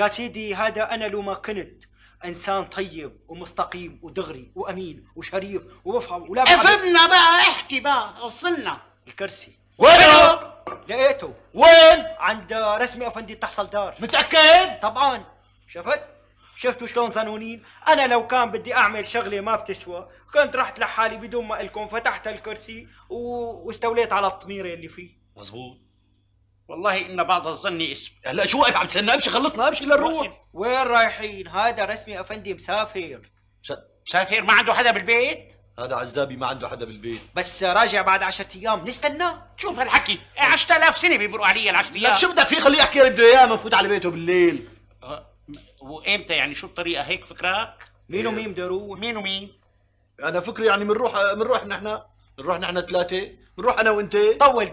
يا سيدي هذا أنا لو ما كنت إنسان طيب ومستقيم ودغري وأمين وشريف وبفهم ولا افهمنا بقى، احكي بقى، وصلنا. الكرسي وينه؟ لقيته. وين؟ عند رسمي أفندي تحصل دار. متأكد؟ طبعا. شفتوا شلون زنونين؟ أنا لو كان بدي أعمل شغلة ما بتسوى كنت رحت لحالي بدون ما إلكم، فتحت الكرسي واستوليت على الطميرة اللي فيه. مزبوط. والله إن بعض الظن اسم. هلا شو واقف عم تستنى؟ امشي خلصنا، امشي لنروح. وين رايحين؟ هذا رسمي أفندي مسافر. مسافر ما عنده حدا بالبيت؟ هذا عزابي ما عنده حدا بالبيت، بس راجع بعد 10 أيام، نستناه. شوف هالحكي 10,000 سنة بيمرقوا علي ال10 أيام. لك شو بدك فيه؟ خليه يحكي اللي بده اياه، ما نفوت على بيته بالليل. وامتى يعني؟ شو الطريقة هيك فكرك؟ مين ومين بده يروح؟ مين ومين؟ انا فكري يعني بنروح نحن ثلاثه، بنروح انا وانت. طول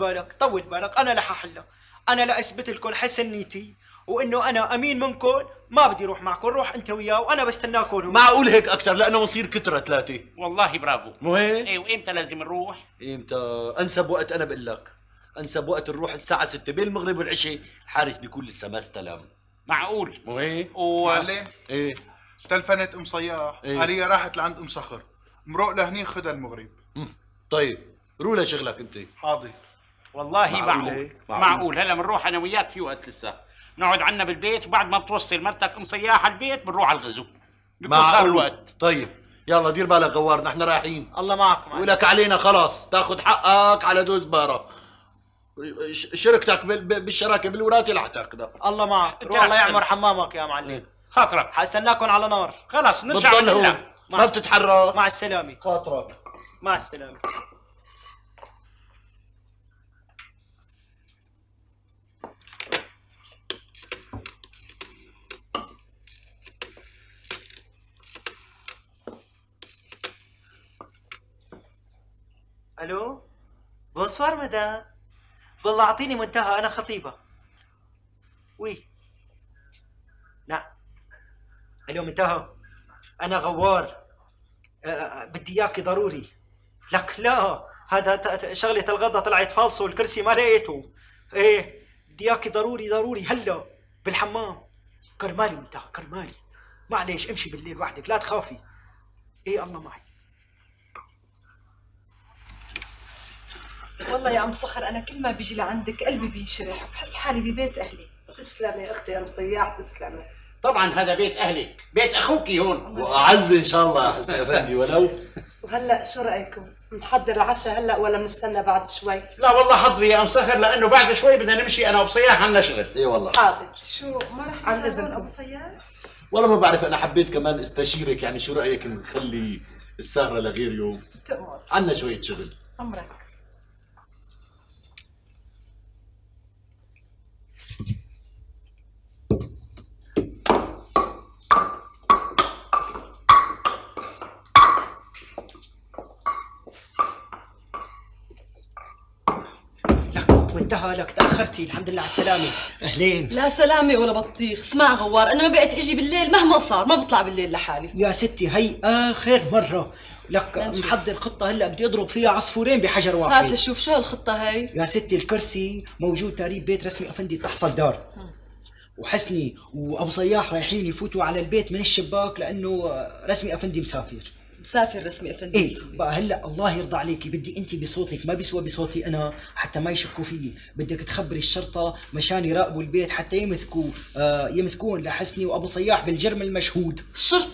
بالك، انا رح احلها. انا لاثبت لكم حسن نيتي وانه انا امين منكم، ما بدي اروح معكم، روح انت وياه وانا بستناكم هون. معقول هيك اكثر؟ لانه بنصير كتره ثلاثه. والله برافو. مو هيك؟ ايه. وامتى لازم نروح؟ امتى؟ انسب وقت انا بقول لك، انسب وقت نروح الساعه 6 بين المغرب والعشاء، الحارس بيكون لسه ما استلم. معقول. مو هيك؟ معلم ايه تلفنت ام صياح، إيه؟ عليا راحت لعند ام صخر، مرق لهني خدها المغرب. طيب روح لشغلك انت. حاضر. والله معقول. معقول. معقول. هلا بنروح انا وياك في وقت لسه، نقعد عنا بالبيت وبعد ما بتوصل مرتك ام صياح على البيت بنروح على الغزو. بيكون صار الوقت. طيب يلا دير بالك غوار، نحن رايحين. الله معكم. ولك علينا خلاص تاخذ حقك على دوز بارة، شركتك بالشراكه بالوراثه رح تاخذها. الله معك. روح الله يعمر حمامك يا معلم. خاطرك. حاستناكم على نار. خلص نرجع بتضل هون نحلها. ما بتتحرك. مع السلامه. خاطرك. مع السلامه. الو بونسوار مدام، والله اعطيني منتهى، انا خطيبه. وي نعم. الو منتهى، انا غوار. بدي اياكي ضروري. لك لا، هذا شغله الغدا طلعت فالصو، الكرسي ما لقيته. ايه بدي اياكي ضروري هلا بالحمام. كرمالي منتهى كرمالي، معليش امشي بالليل وحدك لا تخافي. ايه الله معي. والله يا ام صخر انا كل ما بيجي لعندك قلبي بينشرح، بحس حالي ببيت اهلي. تسلمي اختي ام صياح، تسلمي. طبعا هذا بيت اهلك، بيت اخوك هون. واعز ان شاء الله يا حسن افندي. ولو وهلا شو رايكم؟ نحضر العشاء هلا ولا بنستنى بعد شوي؟ لا والله حضري يا ام صخر، لانه بعد شوي بدنا نمشي انا وبصياح عنا شغل. اي والله. حاضر. شو ما رح عن يساعدون إذنكم. ابو صياد؟ والله ما بعرف، انا حبيت كمان استشيرك، يعني شو رايك نخلي السهره لغير يوم؟ تأمر. عنا شويه شغل. امرك. وانتهى لك، تأخرتي، الحمد لله على السلامة. أهلين. لا سلامة ولا بطيخ. اسمع غوار، أنا ما بقيت أجي بالليل مهما صار، ما بطلع بالليل لحالي. يا ستي هي آخر مرة، لك محضر خطة هلا بدي أضرب فيها عصفورين بحجر واحد. هات لشوف شو هالخطة هي. يا ستي الكرسي موجود تقريب بيت رسمي أفندي تحصل دار، وحسني وأبو صياح رايحين يفوتوا على البيت من الشباك لأنه رسمي أفندي مسافر. مسافر رسمي أفندي. ايه بقى هلا الله يرضى عليكي، بدي انت بصوتك، ما بيسوى بصوتي انا حتى ما يشكوا فيي، بدك تخبري الشرطه مشان يراقبوا البيت حتى يمسكون لحسني وابو صياح بالجرم المشهود. الشرطة